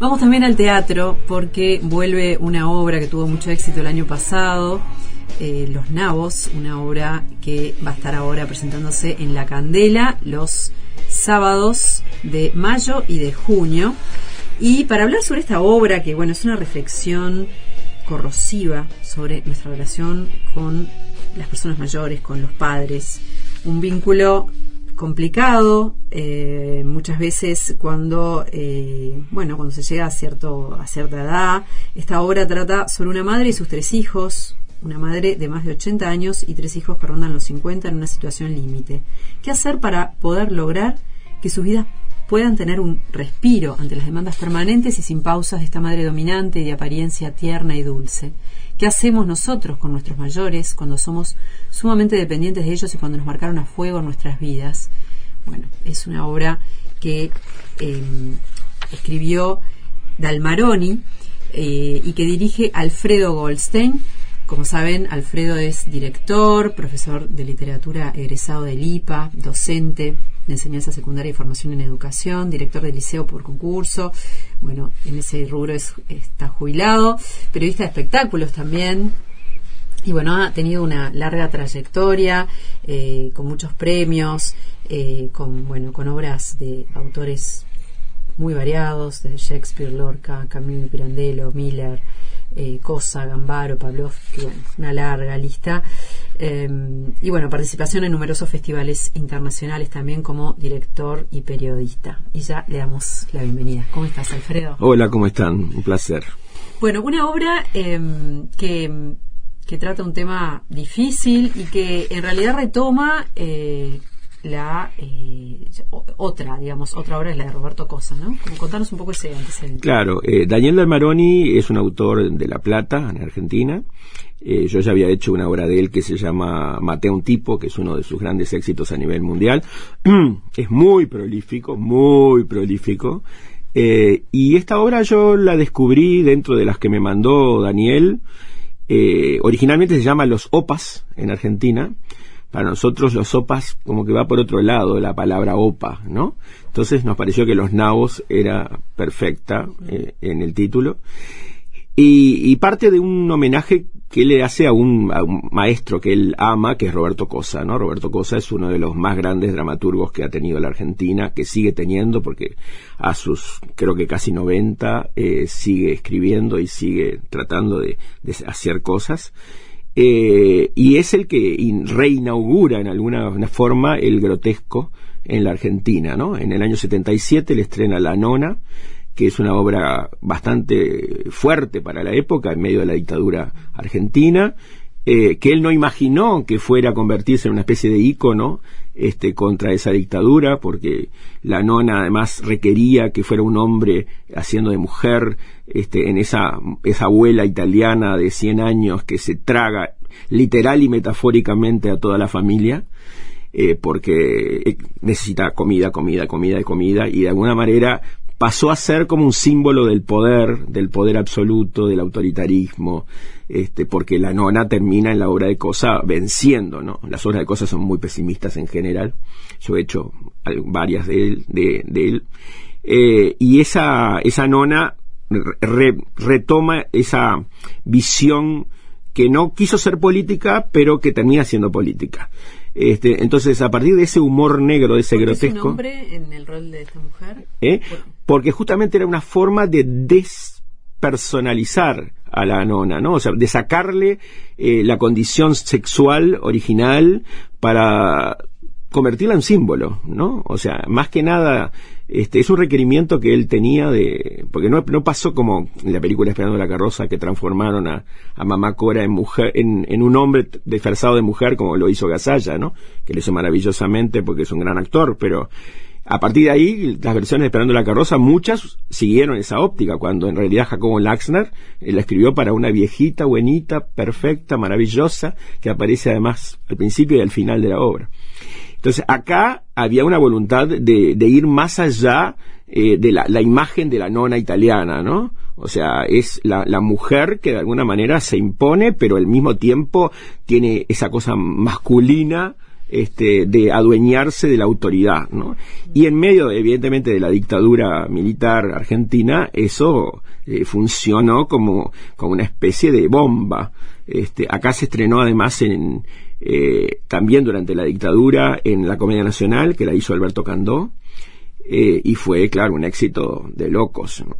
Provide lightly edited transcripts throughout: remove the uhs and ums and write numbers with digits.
Vamos también al teatro porque vuelve una obra que tuvo mucho éxito el año pasado, Los Nabos, una obra que va a estar ahora presentándose en La Candela los sábados de mayo y de junio. Y para hablar sobre esta obra, que bueno, es una reflexión corrosiva sobre nuestra relación con las personas mayores, con los padres, un vínculo complicado, muchas veces cuando se llega a cierta edad. Esta obra trata sobre una madre y sus 3 hijos, una madre de más de 80 años y 3 hijos que rondan los 50 en una situación límite. ¿Qué hacer para poder lograr que sus vidas puedan tener un respiro ante las demandas permanentes y sin pausas de esta madre dominante y de apariencia tierna y dulce? ¿Qué hacemos nosotros con nuestros mayores cuando somos sumamente dependientes de ellos y cuando nos marcaron a fuego en nuestras vidas? Bueno, es una obra que escribió Dalmaroni y que dirige Alfredo Goldstein. Como saben, Alfredo es director, profesor de literatura egresado del IPA, docente de enseñanza secundaria y formación en educación, director del liceo por concurso. Bueno, en ese rubro está jubilado, periodista de espectáculos también. Y bueno, ha tenido una larga trayectoria, con muchos premios, con obras de autores muy variados, desde Shakespeare, Lorca, Camus, Pirandello, Miller, Cosa, Gambaro, Pavlovsky, una larga lista. Y bueno, participación en numerosos festivales internacionales también como director y periodista. Y ya le damos la bienvenida. ¿Cómo estás, Alfredo? Hola, ¿cómo están? Un placer. Una obra que trata un tema difícil y que en realidad retoma otra obra, es la de Roberto Cosa, ¿no? Como contarnos un poco ese antecedente. Claro, Daniel Dalmaroni es un autor de La Plata, en Argentina. Yo ya había hecho una obra de él que se llama Maté a un tipo, que es uno de sus grandes éxitos a nivel mundial. Es muy prolífico, y esta obra yo la descubrí dentro de las que me mandó Daniel. Originalmente se llama Los Opas en Argentina. Para nosotros los opas como que va por otro lado de la palabra opa, ¿no? Entonces nos pareció que Los Nabos era perfecta en el título. Y parte de un homenaje que él le hace a un maestro que él ama, que es Roberto Cosa, ¿no? Roberto Cosa es uno de los más grandes dramaturgos que ha tenido la Argentina, que sigue teniendo, porque a sus, creo que casi 90, sigue escribiendo y sigue tratando de hacer cosas. Y es el que reinaugura en alguna forma el grotesco en la Argentina, ¿no? En el año 77 le estrena La Nona, que es una obra bastante fuerte para la época, en medio de la dictadura argentina, que él no imaginó que fuera a convertirse en una especie de ícono contra esa dictadura, porque La Nona además requería que fuera un hombre haciendo de mujer, en esa abuela italiana de 100 años que se traga literal y metafóricamente a toda la familia, porque necesita comida, y de alguna manera pasó a ser como un símbolo del poder absoluto, del autoritarismo, porque La Nona termina en la obra de Cosa venciendo, ¿no? Las obras de Cosa son muy pesimistas en general. Yo he hecho varias de él. Y esa nona retoma esa visión que no quiso ser política, pero que termina siendo política. Entonces, a partir de ese humor negro, de ese grotesco... ¿Por qué su nombre en el rol de esta mujer? Porque justamente era una forma de despersonalizar a la nona, ¿no? O sea, de sacarle la condición sexual original para convertirla en símbolo, ¿no? O sea, más que nada, es un requerimiento que él tenía porque no pasó como en la película Esperando la carroza, que transformaron a Mamá Cora en mujer, en un hombre disfrazado de mujer, como lo hizo Gasalla, ¿no? Que lo hizo maravillosamente porque es un gran actor, pero a partir de ahí, las versiones de Esperando la carroza, muchas siguieron esa óptica, cuando en realidad Jacobo Laxner la escribió para una viejita, buenita, perfecta, maravillosa, que aparece además al principio y al final de la obra. Entonces acá había una voluntad de ir más allá de la imagen de la nona italiana, ¿no? O sea, es la mujer que de alguna manera se impone, pero al mismo tiempo tiene esa cosa masculina de adueñarse de la autoridad, ¿no? Y en medio, evidentemente, de la dictadura militar argentina, eso funcionó como una especie de bomba. Acá se estrenó además también durante la dictadura en la Comedia Nacional, que la hizo Alberto Candó, y fue, claro, un éxito de locos, ¿no?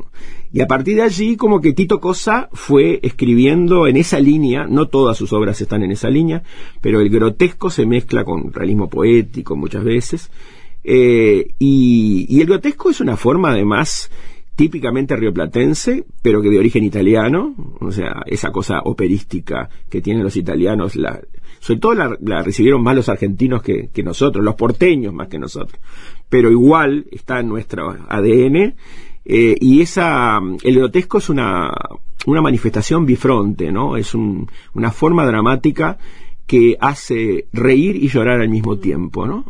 Y a partir de allí, como que Tito Cossa fue escribiendo en esa línea, no todas sus obras están en esa línea, pero el grotesco se mezcla con realismo poético muchas veces, y el grotesco es una forma además típicamente rioplatense, pero que de origen italiano, o sea, esa cosa operística que tienen los italianos, sobre todo la recibieron más los argentinos que nosotros, los porteños más que nosotros, pero igual está en nuestro ADN, y el grotesco es una manifestación bifronte, ¿no? Es una forma dramática que hace reír y llorar al mismo tiempo, ¿no?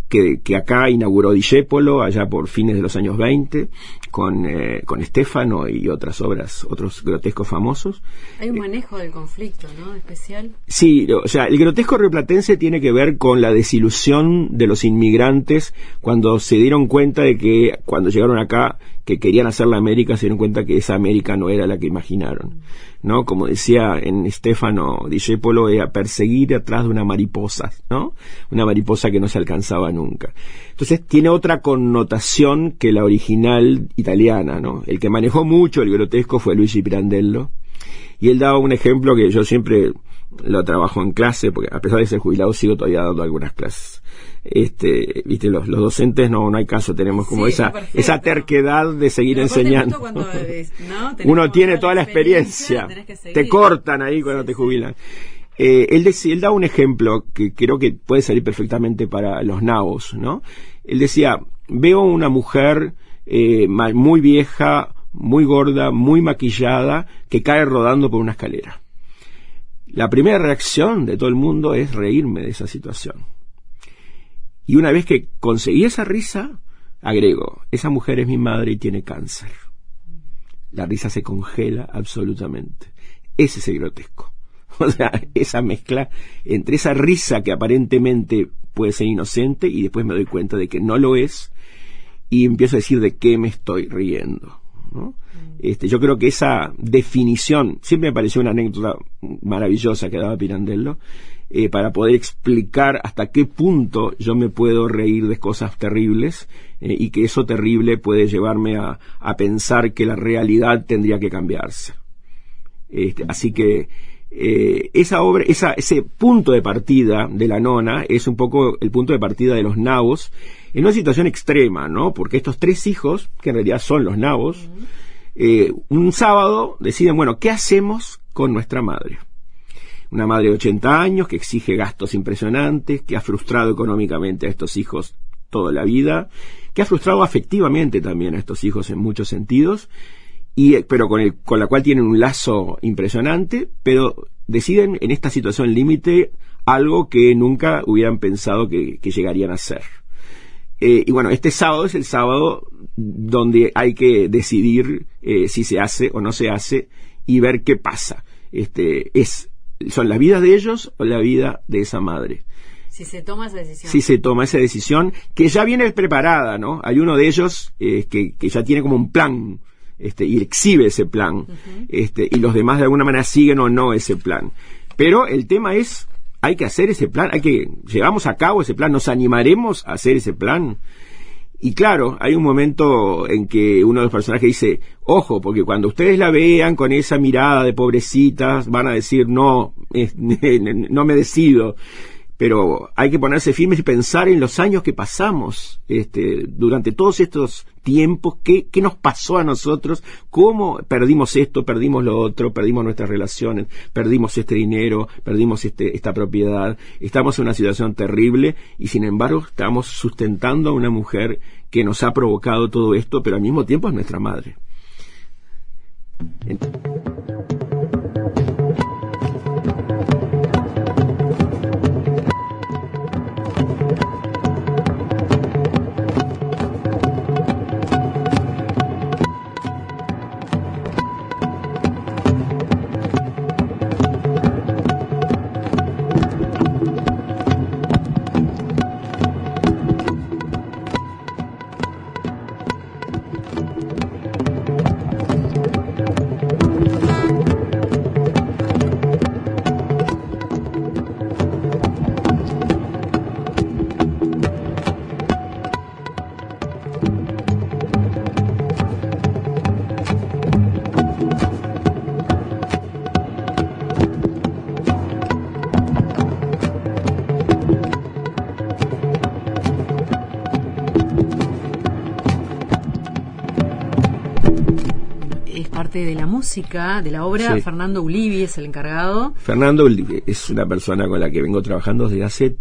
Que acá inauguró Discépolo allá por fines de los años 20 con Stefano y otras obras, otros grotescos famosos. Hay un manejo del conflicto, ¿no? Especial. Sí, o sea, el grotesco rioplatense tiene que ver con la desilusión de los inmigrantes cuando se dieron cuenta de que cuando llegaron acá, que querían hacer la América, se dieron cuenta que esa América no era la que imaginaron, ¿no? Como decía en Stefano Discépolo, era perseguir atrás de una mariposa, ¿no? Una mariposa que no se alcanzaba nunca. Entonces tiene otra connotación que la original italiana, ¿no? El que manejó mucho el grotesco fue Luigi Pirandello, y él daba un ejemplo que yo siempre lo trabajo en clase, porque a pesar de ser jubilado sigo todavía dando algunas clases. Viste, los docentes no hay caso, tenemos como esa terquedad de seguir enseñando. Uno tiene toda la experiencia, te cortan ahí cuando te jubilan. Él daba un ejemplo que creo que puede salir perfectamente para los nabos, ¿no? Él decía, veo una mujer muy vieja, muy gorda, muy maquillada, que cae rodando por una escalera. La primera reacción de todo el mundo es reírme de esa situación. Y una vez que conseguí esa risa, agrego, esa mujer es mi madre y tiene cáncer. La risa se congela absolutamente. Ese es el grotesco. O sea, esa mezcla entre esa risa que aparentemente puede ser inocente y después me doy cuenta de que no lo es y empiezo a decir de qué me estoy riendo, ¿no? Yo creo que esa definición, siempre me pareció una anécdota maravillosa que daba Pirandello, para poder explicar hasta qué punto yo me puedo reír de cosas terribles, y que eso terrible puede llevarme a pensar que la realidad tendría que cambiarse. Así que esa obra, ese punto de partida de la nona es un poco el punto de partida de los nabos en una situación extrema, ¿no? Porque estos tres hijos, que en realidad son los nabos, un sábado deciden, bueno, ¿qué hacemos con nuestra madre? Una madre de 80 años que exige gastos impresionantes, que ha frustrado económicamente a estos hijos toda la vida, que ha frustrado afectivamente también a estos hijos en muchos sentidos, pero con la cual tienen un lazo impresionante, pero deciden en esta situación límite algo que nunca hubieran pensado que llegarían a hacer. Y bueno, este sábado es el sábado donde hay que decidir si se hace o no se hace y ver qué pasa. ¿Son las vidas de ellos o la vida de esa madre? Si se toma esa decisión. Si se toma esa decisión, que ya viene preparada, ¿no? Hay uno de ellos que ya tiene como un plan, y exhibe ese plan, y los demás de alguna manera siguen o no ese plan. Pero el tema es, hay que hacer ese plan, llevamos a cabo ese plan, nos animaremos a hacer ese plan. Y claro, hay un momento en que uno de los personajes dice, ojo, porque cuando ustedes la vean con esa mirada de pobrecitas, van a decir, no me decido. Pero hay que ponerse firmes y pensar en los años que pasamos, durante todos estos tiempos, qué nos pasó a nosotros, cómo perdimos esto, perdimos lo otro, perdimos nuestras relaciones, perdimos este dinero, perdimos esta propiedad, estamos en una situación terrible y sin embargo estamos sustentando a una mujer que nos ha provocado todo esto, pero al mismo tiempo es nuestra madre. es parte de la música, de la obra. Sí. Fernando Ulivi es el encargado. Fernando es una persona con la que vengo trabajando desde hace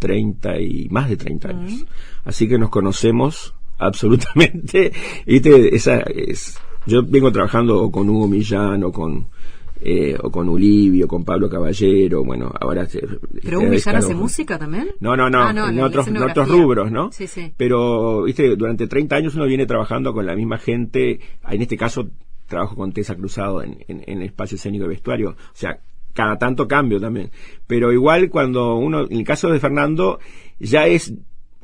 más de 30 años. Así que nos conocemos absolutamente. ¿Viste? Yo vengo trabajando o con Hugo Millán o con Ulivi o con Pablo Caballero. Bueno, ahora... ¿Pero Hugo Millán hace música también? No, en otros rubros, ¿no? Sí, sí. Pero, ¿viste? Durante 30 años uno viene trabajando con la misma gente. En este caso trabajo con Tessa Cruzado en el espacio escénico de vestuario. O sea, cada tanto cambio también. Pero igual cuando uno, en el caso de Fernando,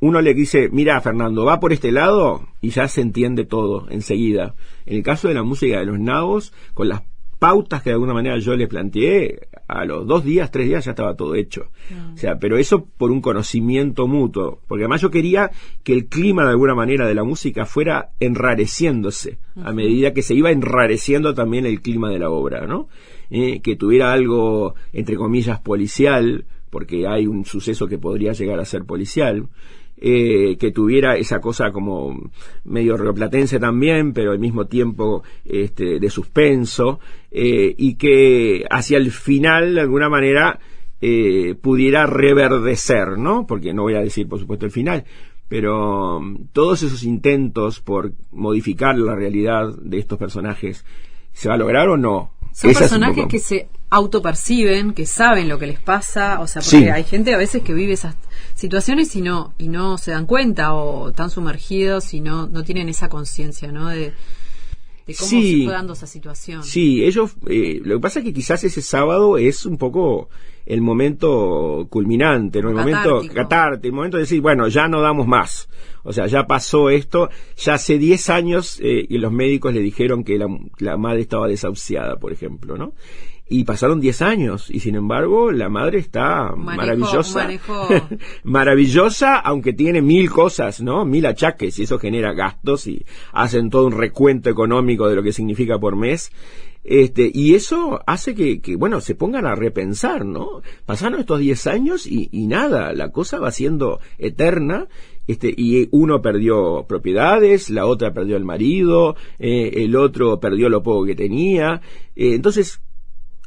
uno le dice, mira, Fernando, va por este lado, y ya se entiende todo enseguida. En el caso de la música de los Nabos, con las pautas que de alguna manera yo le planteé, a los 2 días, 3 días ya estaba todo hecho. O sea, pero eso por un conocimiento mutuo, porque además yo quería que el clima de alguna manera de la música fuera enrareciéndose, a medida que se iba enrareciendo también el clima de la obra, ¿no? Que tuviera algo, entre comillas, policial, porque hay un suceso que podría llegar a ser policial, que tuviera esa cosa como medio rioplatense también, pero al mismo tiempo de suspenso, y que hacia el final de alguna manera pudiera reverdecer, ¿no? Porque no voy a decir por supuesto el final, pero todos esos intentos por modificar la realidad de estos personajes, ¿se va a lograr o no? Son personajes que se autoperciben, que saben lo que les pasa, o sea, porque hay gente a veces que vive esas situaciones y no se dan cuenta, o están sumergidos y no tienen esa conciencia, ¿no? De cómo se fue dando esa situación. Sí, ellos, lo que pasa es que quizás ese sábado es un poco el momento culminante, ¿no? El momento catártico, el momento de decir, bueno, ya no damos más. O sea, ya pasó esto, ya hace 10 años y los médicos le dijeron que la madre estaba desahuciada, por ejemplo, ¿no? Y pasaron 10 años y sin embargo la madre está maravillosa, maravillosa, aunque tiene 1000 cosas, ¿no? 1000 achaques, y eso genera gastos y hacen todo un recuento económico de lo que significa por mes. Y eso hace que bueno, se pongan a repensar, ¿no? Pasaron estos 10 años y nada, la cosa va siendo eterna. Y uno perdió propiedades, la otra perdió el marido, el otro perdió lo poco que tenía. Entonces,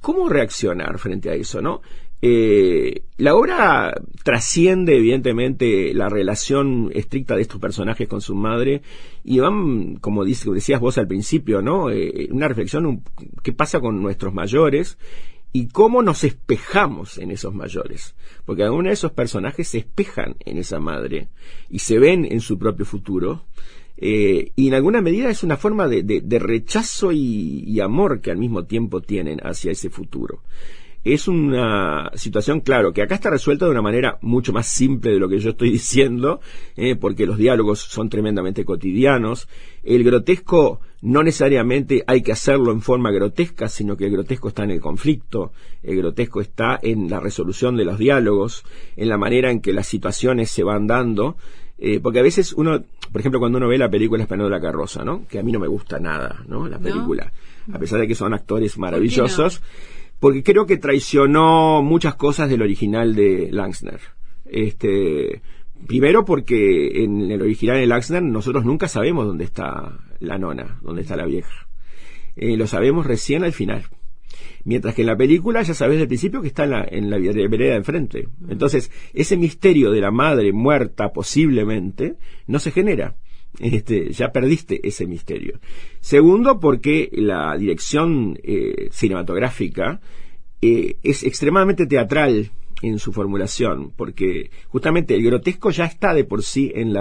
¿cómo reaccionar frente a eso, no? La obra trasciende evidentemente la relación estricta de estos personajes con su madre y van, como decías vos al principio, ¿no? Una reflexión, ¿qué pasa con nuestros mayores? Y cómo nos espejamos en esos mayores, porque algunos de esos personajes se espejan en esa madre y se ven en su propio futuro, y en alguna medida es una forma de rechazo y amor que al mismo tiempo tienen hacia ese futuro. Es una situación, claro, que acá está resuelta de una manera mucho más simple de lo que yo estoy diciendo, porque los diálogos son tremendamente cotidianos. El grotesco no necesariamente hay que hacerlo en forma grotesca, sino que el grotesco está en el conflicto, el grotesco está en la resolución de los diálogos, en la manera en que las situaciones se van dando, porque a veces uno, por ejemplo, cuando uno ve la película Esperando la carroza, ¿no? Que a mí no me gusta nada, ¿no? La película, a pesar de que son actores maravillosos, porque creo que traicionó muchas cosas del original de Langsner. Primero porque en el original de Langsner nosotros nunca sabemos dónde está la nona, dónde está la vieja. Lo sabemos recién al final. Mientras que en la película ya sabes del principio que está en la vereda de enfrente. Entonces, ese misterio de la madre muerta posiblemente no se genera. Ya perdiste ese misterio. Segundo, porque la dirección cinematográfica es extremadamente teatral en su formulación, porque justamente el grotesco ya está de por sí en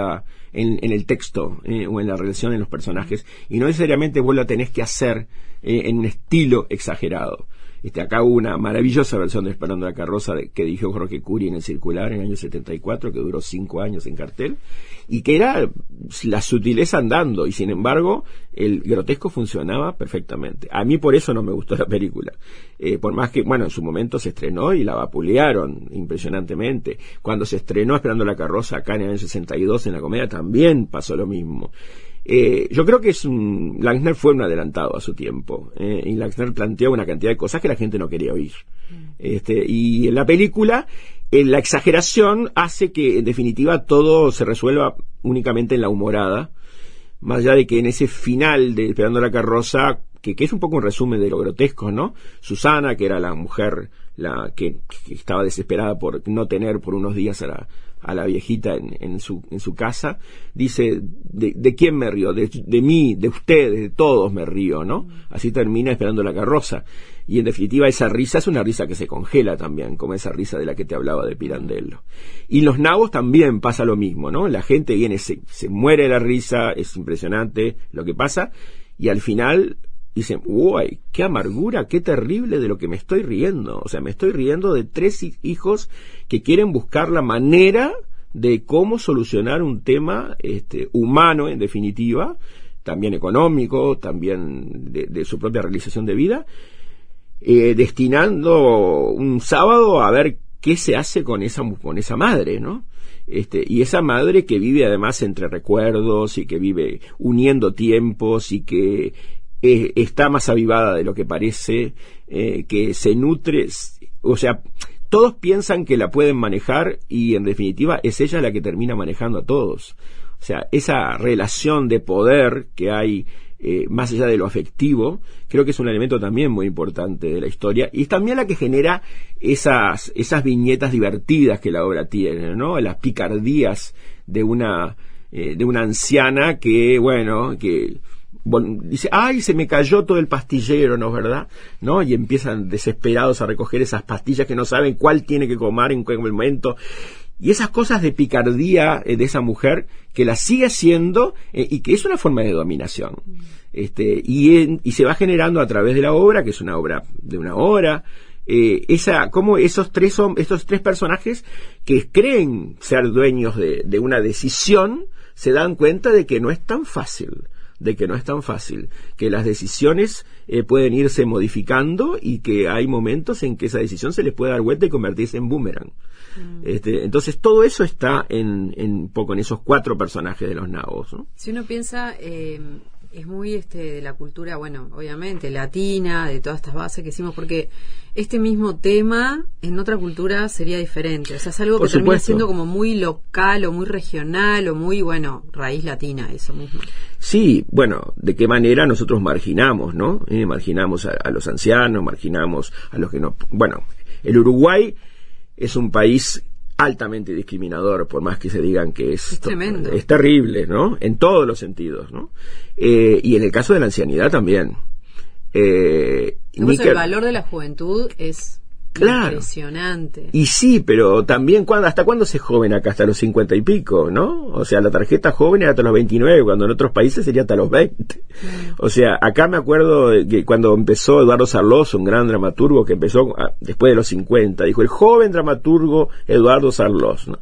el texto o en la relación de los personajes, y no necesariamente vos lo tenés que hacer en un estilo exagerado. Acá hubo una maravillosa versión de Esperando la carroza que dirigió Jorge Curi en el Circular en el año 74, que duró 5 años en cartel, y que era la sutileza andando, y sin embargo el grotesco funcionaba perfectamente. A mí por eso no me gustó la película, por más que, bueno, en su momento se estrenó y la vapulearon impresionantemente. Cuando se estrenó Esperando la carroza acá en el año 62 en la Comedia también pasó lo mismo. Yo creo que Langsner fue un adelantado a su tiempo, y Langsner planteó una cantidad de cosas que la gente no quería oír. Y en la película, la exageración hace que en definitiva todo se resuelva únicamente en la humorada, más allá de que en ese final de Esperando la carroza que es un poco un resumen de lo grotesco, ¿no? Susana, que era la mujer que estaba desesperada por no tener por unos días a la viejita en su casa, dice, ¿de quién me río? De mí, de ustedes, de todos me río, ¿no? Así termina esperando la carroza. Y en definitiva esa risa es una risa que se congela también, como esa risa de la que te hablaba de Pirandello. Y los nabos también pasa lo mismo, ¿no? La gente viene, se muere de la risa, es impresionante lo que pasa, y al final dicen, uy, qué amargura, qué terrible de lo que me estoy riendo. O sea, me estoy riendo de 3 hijos que quieren buscar la manera de cómo solucionar un tema humano, en definitiva, también económico, también de su propia realización de vida, destinando un sábado a ver qué se hace con esa madre, ¿no? Y esa madre que vive además entre recuerdos y que vive uniendo tiempos y que está más avivada de lo que parece, que se nutre, o sea, todos piensan que la pueden manejar y en definitiva es ella la que termina manejando a todos. O sea, esa relación de poder que hay más allá de lo afectivo, creo que es un elemento también muy importante de la historia y es también la que genera esas viñetas divertidas que la obra tiene, ¿no? Las picardías de una anciana que, bueno, que dice, ay, se me cayó todo el pastillero, ¿no es verdad? ¿No? Y empiezan desesperados a recoger esas pastillas que no saben cuál tiene que comer en qué momento. Y esas cosas de picardía de esa mujer que la sigue haciendo y que es una forma de dominación. Y se va generando a través de la obra, que es una obra de una hora, como estos tres personajes que creen ser dueños de una decisión, se dan cuenta de que no es tan fácil. Que las decisiones pueden irse modificando y que hay momentos en que esa decisión se les puede dar vuelta y convertirse en boomerang. Entonces todo eso está un poco en esos 4 personajes de los nabos, ¿no? Si uno piensa, es muy de la cultura, bueno, obviamente latina, de todas estas bases que hicimos, porque este mismo tema en otra cultura sería diferente, o sea, es algo que termina siendo como muy local o muy regional o muy, bueno, raíz latina, eso mismo. Sí, bueno, de qué manera nosotros marginamos, ¿no? Marginamos a los ancianos, marginamos a los que no... Bueno, el Uruguay es un país altamente discriminador, por más que se digan que es tremendo. Es terrible, ¿no? En todos los sentidos, ¿no? Y en el caso de la ancianidad también. El valor de la juventud es impresionante. Y sí, pero también ¿hasta cuándo se es joven acá? Hasta los 50 y pico, ¿no? O sea, la tarjeta joven era hasta los 29, cuando en otros países sería hasta los 20. O sea, acá me acuerdo que cuando empezó Eduardo Sarlós, un gran dramaturgo que empezó después de los 50, dijo, el joven dramaturgo Eduardo Sarlós, ¿no?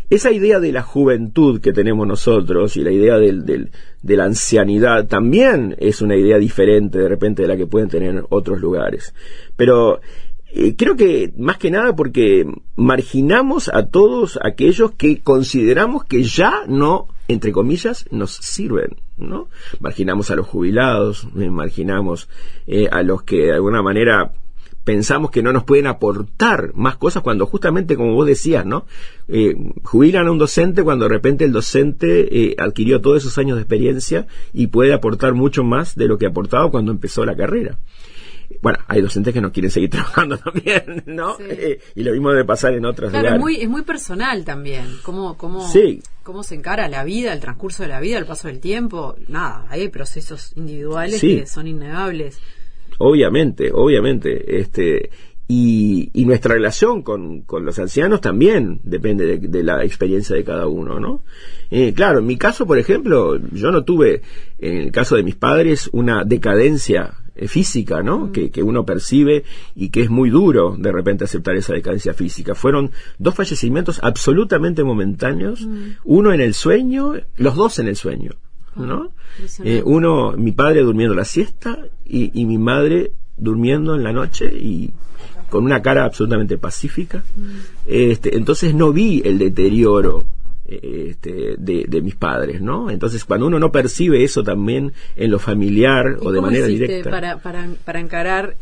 Esa idea de la juventud que tenemos nosotros y la idea de la ancianidad también es una idea diferente de repente de la que pueden tener otros lugares. Pero creo que más que nada porque marginamos a todos aquellos que consideramos que ya no, entre comillas, nos sirven, ¿no? Marginamos a los jubilados, marginamos a los que de alguna manera pensamos que no nos pueden aportar más cosas cuando justamente, como vos decías, ¿no? Jubilan a un docente cuando de repente el docente adquirió todos esos años de experiencia y puede aportar mucho más de lo que aportaba cuando empezó la carrera. Bueno, hay docentes que no quieren seguir trabajando también, ¿no? Sí. Y lo mismo debe pasar en otros lugares. Es muy personal también. ¿Cómo se encara la vida, el transcurso de la vida, el paso del tiempo? Nada, hay procesos individuales que son innegables. Obviamente. Y nuestra relación con los ancianos también depende de la experiencia de cada uno, ¿no? Claro, en mi caso, por ejemplo, yo no tuve, en el caso de mis padres, una decadencia física, ¿no? Que uno percibe y que es muy duro de repente aceptar esa decadencia física. Fueron 2 fallecimientos absolutamente momentáneos, uno en el sueño, los 2 en el sueño, ¿no? Uno, mi padre durmiendo la siesta y mi madre durmiendo en la noche y con una cara absolutamente pacífica. Entonces no vi el deterioro de mis padres, ¿no? Entonces cuando uno no percibe eso también en lo familiar o de manera directa. Para encarar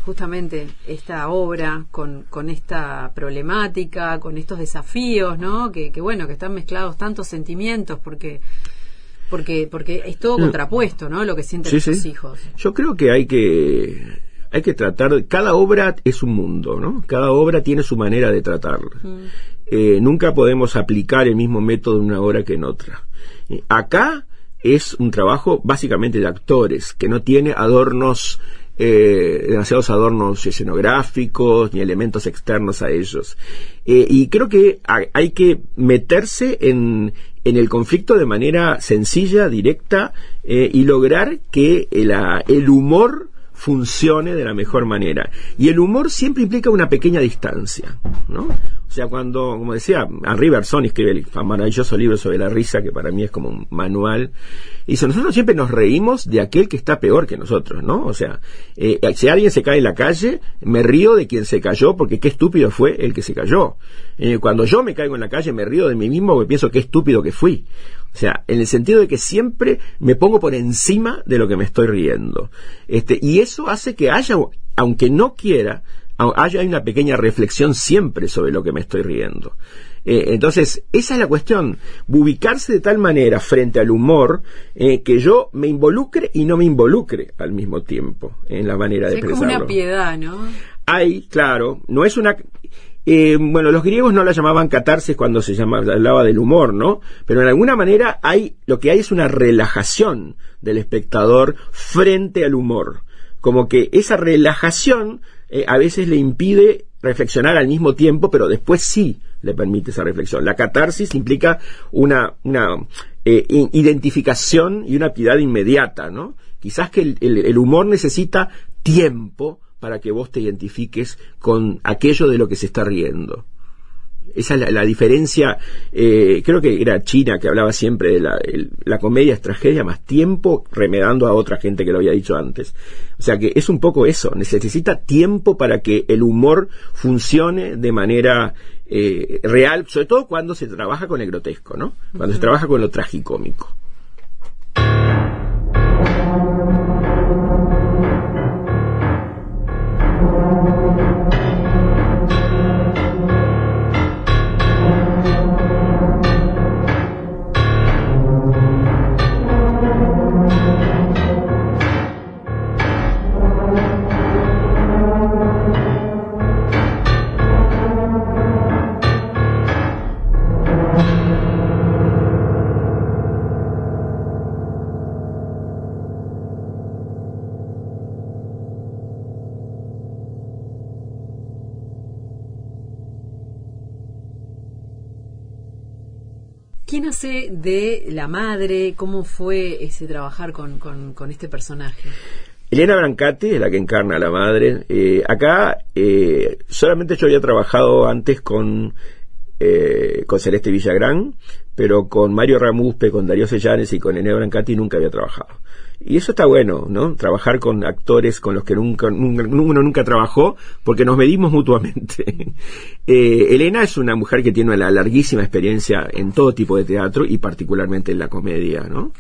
justamente esta obra con esta problemática, con estos desafíos, ¿no? Que bueno, que están mezclados tantos sentimientos, porque porque es todo contrapuesto, ¿no? Lo que sienten los hijos. Yo creo que hay que tratar, cada obra es un mundo, ¿no? Cada obra tiene su manera de tratarla. Nunca podemos aplicar el mismo método en una obra que en otra. Acá es un trabajo básicamente de actores, que no tiene adornos, demasiados adornos escenográficos ni elementos externos a ellos. Y creo que hay que meterse en el conflicto de manera sencilla, directa, y lograr que el humor funcione de la mejor manera. Y el humor siempre implica una pequeña distancia, ¿no? O sea, cuando, como decía, Henri Bergson escribe el maravilloso libro sobre la risa, que para mí es como un manual, y dice, nosotros siempre nos reímos de aquel que está peor que nosotros, ¿no? O sea, si alguien se cae en la calle, me río de quien se cayó, porque qué estúpido fue el que se cayó. Cuando yo me caigo en la calle, me río de mí mismo, porque pienso qué estúpido que fui. O sea, en el sentido de que siempre me pongo por encima de lo que me estoy riendo. Y eso hace que haya, aunque no quiera, hay una pequeña reflexión siempre sobre lo que me estoy riendo. Entonces, esa es la cuestión, ubicarse de tal manera frente al humor, que yo me involucre y no me involucre al mismo tiempo en la manera de expresarlo. Es como una piedad, ¿no? Hay, claro, no es una... bueno, los griegos no la llamaban catarsis cuando hablaba del humor, ¿no? Pero en alguna manera lo que hay es una relajación del espectador frente al humor. Como que esa relajación a veces le impide reflexionar al mismo tiempo, pero después sí le permite esa reflexión. La catarsis implica una identificación y una piedad inmediata, ¿no? Quizás que el humor necesita tiempo para que vos te identifiques con aquello de lo que se está riendo. Esa es la diferencia. Creo que era China que hablaba siempre de la comedia es tragedia más tiempo, remedando a otra gente que lo había dicho antes. O sea que es un poco eso, necesita tiempo para que el humor funcione de manera real, sobre todo cuando se trabaja con el grotesco, ¿no? Cuando se trabaja con lo tragicómico. ¿Quién hace de la madre? ¿Cómo fue ese trabajar con este personaje? Elena Brancati es la que encarna a la madre. Acá solamente yo había trabajado antes con Celeste Villagrán, pero con Mario Ramuspe, con Darío Sellanes y con Elena Brancati nunca había trabajado. Y eso está bueno, ¿no? Trabajar con actores con los que uno nunca trabajó, porque nos medimos mutuamente. Elena es una mujer que tiene una larguísima experiencia en todo tipo de teatro y particularmente en la comedia, ¿no?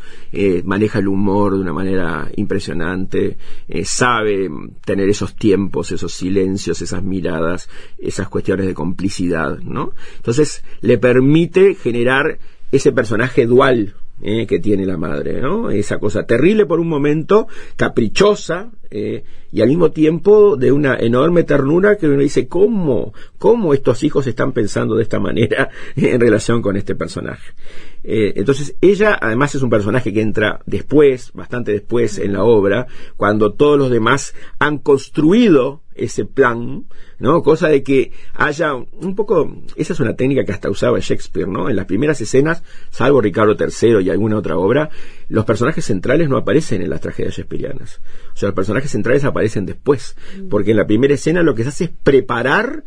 Maneja el humor de una manera impresionante, sabe tener esos tiempos, esos silencios, esas miradas, esas cuestiones de complicidad, ¿no? Entonces le permite generar ese personaje dual que tiene la madre, ¿no? Esa cosa terrible por un momento, caprichosa, y al mismo tiempo de una enorme ternura que uno dice, ¿cómo estos hijos están pensando de esta manera en relación con este personaje? Entonces ella además es un personaje que entra después, bastante después en la obra, cuando todos los demás han construido ese plan, ¿no? Cosa de que haya un poco, esa es una técnica que hasta usaba Shakespeare, ¿no? En las primeras escenas, salvo Ricardo III y alguna otra obra, los personajes centrales no aparecen en las tragedias shakespearianas. O sea, los personajes centrales aparecen después, porque en la primera escena lo que se hace es preparar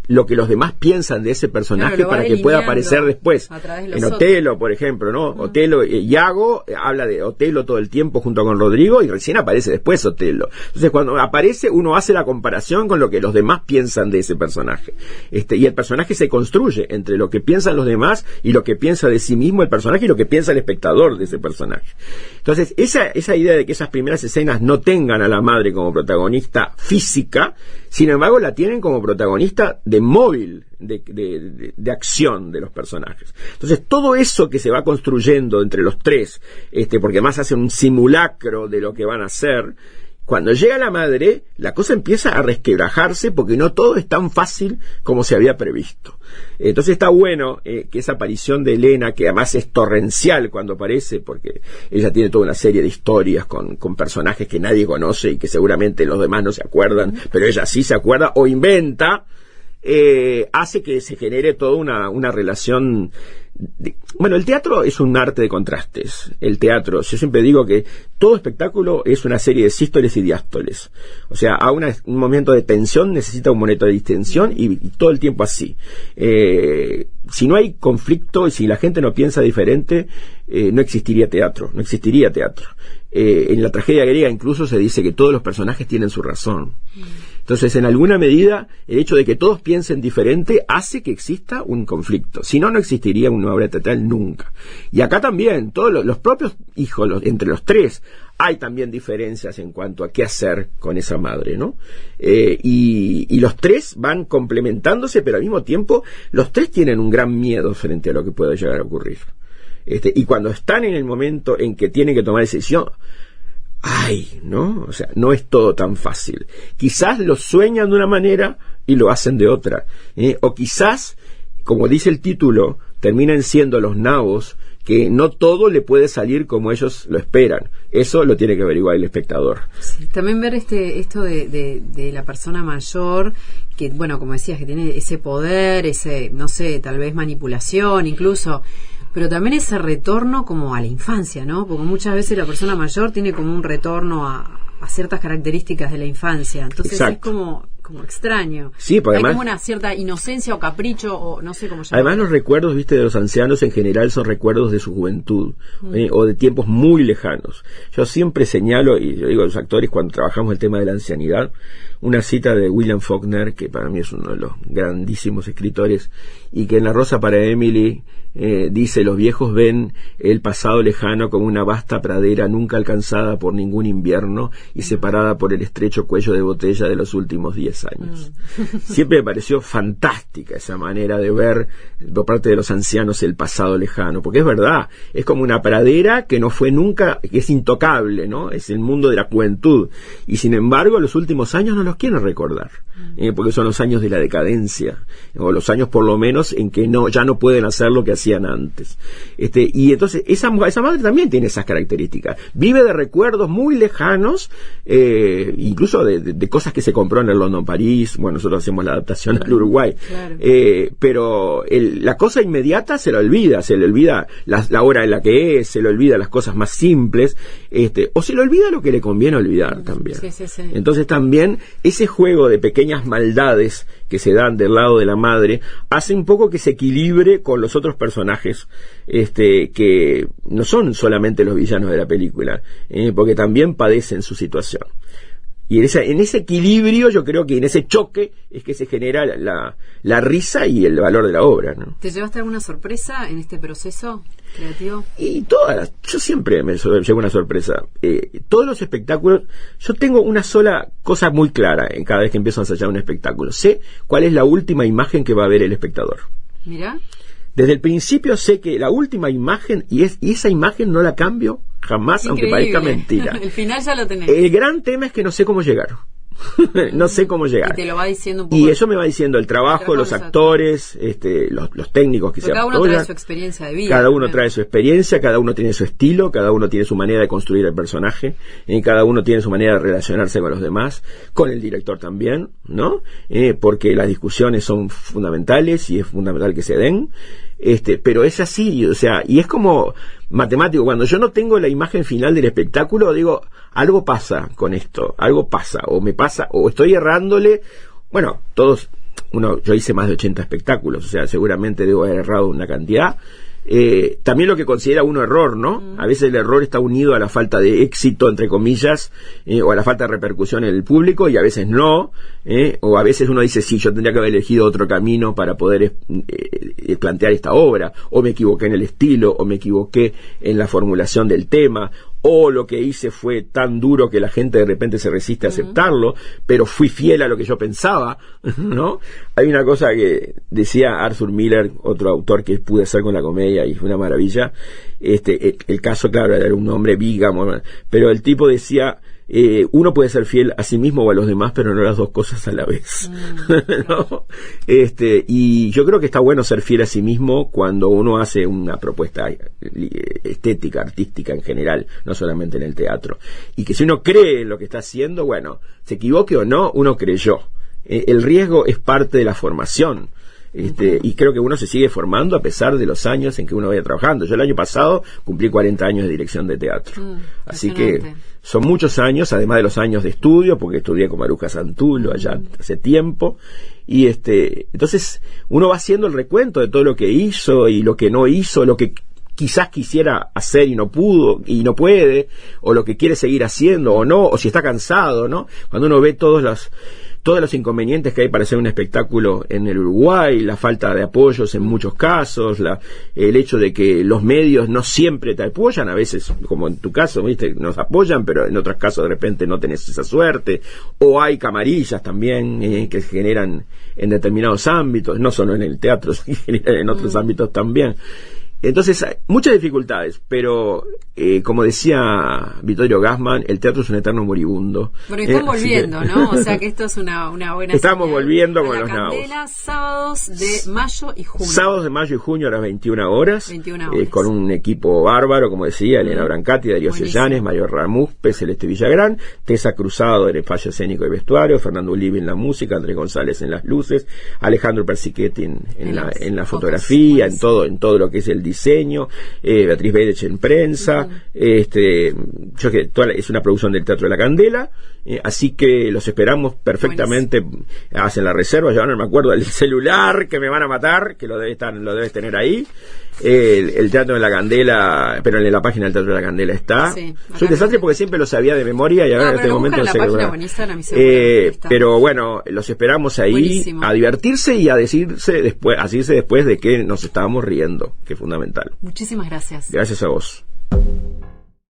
lo que los demás piensan de ese personaje, claro, para que pueda aparecer después. En Otelo, por ejemplo, ¿no? Otelo, Iago habla de Otelo todo el tiempo junto con Rodrigo y recién aparece después Otelo. Entonces cuando aparece uno hace la comparación con lo que los demás piensan de ese personaje. Y el personaje se construye entre lo que piensan los demás y lo que piensa de sí mismo el personaje y lo que piensa el espectador de ese personaje. Entonces esa idea de que esas primeras escenas no tengan a la madre como protagonista física, sin embargo la tienen como protagonista móvil, de acción de los personajes. Entonces, todo eso que se va construyendo entre los tres, porque además hacen un simulacro de lo que van a hacer, cuando llega la madre, la cosa empieza a resquebrajarse porque no todo es tan fácil como se había previsto. Entonces está bueno que esa aparición de Elena, que además es torrencial cuando aparece, porque ella tiene toda una serie de historias con personajes que nadie conoce y que seguramente los demás no se acuerdan, pero ella sí se acuerda o inventa, hace que se genere toda una relación. Bueno, el teatro es un arte de contrastes. El teatro, yo siempre digo que todo espectáculo es una serie de sístoles y diástoles. O sea, a un momento de tensión necesita un momento de distensión y todo el tiempo así. Si no hay conflicto y si la gente no piensa diferente, no existiría teatro. En la tragedia griega incluso se dice que todos los personajes tienen su razón. Entonces, en alguna medida, el hecho de que todos piensen diferente hace que exista un conflicto. Si no, no existiría una obra teatral nunca. Y acá también, todos los propios hijos, entre los tres, hay también diferencias en cuanto a qué hacer con esa madre, ¿no? Y los tres van complementándose, pero al mismo tiempo, los tres tienen un gran miedo frente a lo que pueda llegar a ocurrir. Y cuando están en el momento en que tienen que tomar decisión, ¿no? O sea, no es todo tan fácil. Quizás lo sueñan de una manera y lo hacen de otra. O quizás, como dice el título, terminan siendo los nabos, que no todo le puede salir como ellos lo esperan. Eso lo tiene que averiguar el espectador. Sí, también ver esto de la persona mayor, que, bueno, como decías, que tiene ese poder, no sé, tal vez manipulación, incluso, pero también ese retorno como a la infancia, ¿no? Porque muchas veces la persona mayor tiene como un retorno a ciertas características de la infancia. Entonces Exacto. Es como extraño. Sí, porque hay además, como una cierta inocencia o capricho, o no sé cómo llamarlo. Además, los recuerdos, viste, de los ancianos en general son recuerdos de su juventud, o de tiempos muy lejanos. Yo siempre señalo, y yo digo a los actores cuando trabajamos el tema de la ancianidad, una cita de William Faulkner, que para mí es uno de los grandísimos escritores, y que en La Rosa para Emily dice: los viejos ven el pasado lejano como una vasta pradera nunca alcanzada por ningún invierno y separada por el estrecho cuello de botella de los últimos 10 años. Siempre me pareció fantástica esa manera de ver por parte de los ancianos el pasado lejano, porque es verdad, es como una pradera que no fue nunca, que es intocable, ¿no? Es el mundo de la juventud, y sin embargo los últimos años no los quieren recordar, porque son los años de la decadencia, o los años por lo menos en que ya no pueden hacer lo que hacían antes. Y entonces esa madre también tiene esas características, vive de recuerdos muy lejanos, incluso de cosas que se compró en el London París. Bueno, nosotros hacemos la adaptación al Uruguay, claro. Pero la cosa inmediata se le olvida la hora en la que es, se le olvida las cosas más simples, o se le olvida lo que le conviene olvidar también. Sí. Entonces también ese juego de pequeñas maldades que se dan del lado de la madre hace un poco que se equilibre con los otros personajes, que no son solamente los villanos de la película, porque también padecen su situación. Y en ese equilibrio, yo creo que en ese choque es que se genera la risa y el valor de la obra, ¿no? ¿Te llevaste alguna sorpresa en este proceso creativo? Y yo siempre me llevo una sorpresa. Todos los espectáculos, yo tengo una sola cosa muy clara en cada vez que empiezo a ensayar un espectáculo. Sé cuál es la última imagen que va a ver el espectador. Mirá. Desde el principio sé que la última imagen, y esa imagen no la cambio jamás, aunque parezca mentira. El final ya lo tenés. El gran tema es que no sé cómo llegar. No sé cómo llegar. Y te lo va diciendo un poco. Y eso me va diciendo el trabajo, los actores, los técnicos que se apoyan. Cada uno trae su experiencia de vida. Cada uno trae su experiencia, cada uno tiene su estilo, cada uno tiene su manera de construir el personaje, cada uno tiene su manera de relacionarse con los demás, con el director también, ¿no? Porque las discusiones son fundamentales y es fundamental que se den. Pero es así, o sea, y es como matemático. Cuando yo no tengo la imagen final del espectáculo, digo, algo pasa con esto, algo pasa, o me pasa, o estoy errándole. Bueno, yo hice más de 80 espectáculos, o sea, seguramente debo haber errado una cantidad. También lo que considera uno error, ¿no? A veces el error está unido a la falta de éxito, entre comillas, o a la falta de repercusión en el público, y a veces no, o a veces uno dice, sí, yo tendría que haber elegido otro camino para poder plantear esta obra, o me equivoqué en el estilo, o me equivoqué en la formulación del tema, o lo que hice fue tan duro que la gente de repente se resiste a aceptarlo, pero fui fiel a lo que yo pensaba, ¿no? Hay una cosa que decía Arthur Miller, otro autor que pude hacer con la comedia y fue una maravilla. El caso, claro, era un hombre bígamo, pero el tipo decía, uno puede ser fiel a sí mismo o a los demás, pero no las dos cosas a la vez. ¿No? Y yo creo que está bueno ser fiel a sí mismo cuando uno hace una propuesta estética, artística en general, no solamente en el teatro. Y que si uno cree en lo que está haciendo, bueno, se equivoque o no, uno creyó. El riesgo es parte de la formación. Y creo que uno se sigue formando a pesar de los años en que uno vaya trabajando. Yo el año pasado cumplí 40 años de dirección de teatro, así que son muchos años, además de los años de estudio, porque estudié con Maruja Santulo allá hace tiempo, y entonces uno va haciendo el recuento de todo lo que hizo y lo que no hizo, lo que quizás quisiera hacer y no pudo y no puede, o lo que quiere seguir haciendo o no, o si está cansado, ¿no? Cuando uno ve todos los inconvenientes que hay para hacer un espectáculo en el Uruguay, la falta de apoyos en muchos casos, el hecho de que los medios no siempre te apoyan, a veces, como en tu caso, ¿viste? Nos apoyan, pero en otros casos de repente no tenés esa suerte, o hay camarillas también que se generan en determinados ámbitos, no solo en el teatro, se generan en otros ámbitos también. Entonces, hay muchas dificultades, pero como decía Vittorio Gassman, el teatro es un eterno moribundo. Bueno, y están volviendo, ¿no? O sea que esto es una buena Estamos señal. volviendo con La los Candela, nabos. sábados de mayo y junio. Sábados de mayo y junio a las 21 horas. 21 horas. Con un equipo bárbaro, como decía, Elena Brancati, Darío Sellanes, Mario Ramuzpe, Celeste Villagrán, Tessa Cruzado en el espacio escénico y vestuario, Fernando Ulibe en la música, Andrés González en las luces, Alejandro Persichetti en la fotografía, en todo lo que es el diseño, Beatriz Bedech en prensa, es una producción del Teatro de la Candela, así que los esperamos perfectamente. Hacen la reserva, yo no me acuerdo del celular, que me van a matar, que lo debes tener ahí. El Teatro de la Candela, pero en la página del Teatro de la Candela está. Sí, soy un desastre porque siempre lo sabía de memoria y ahora en este momento no sé. Pero bueno, los esperamos ahí. Buenísimo. A divertirse y a decirse después de que nos estábamos riendo, que es fundamental. Muchísimas gracias. Gracias a vos.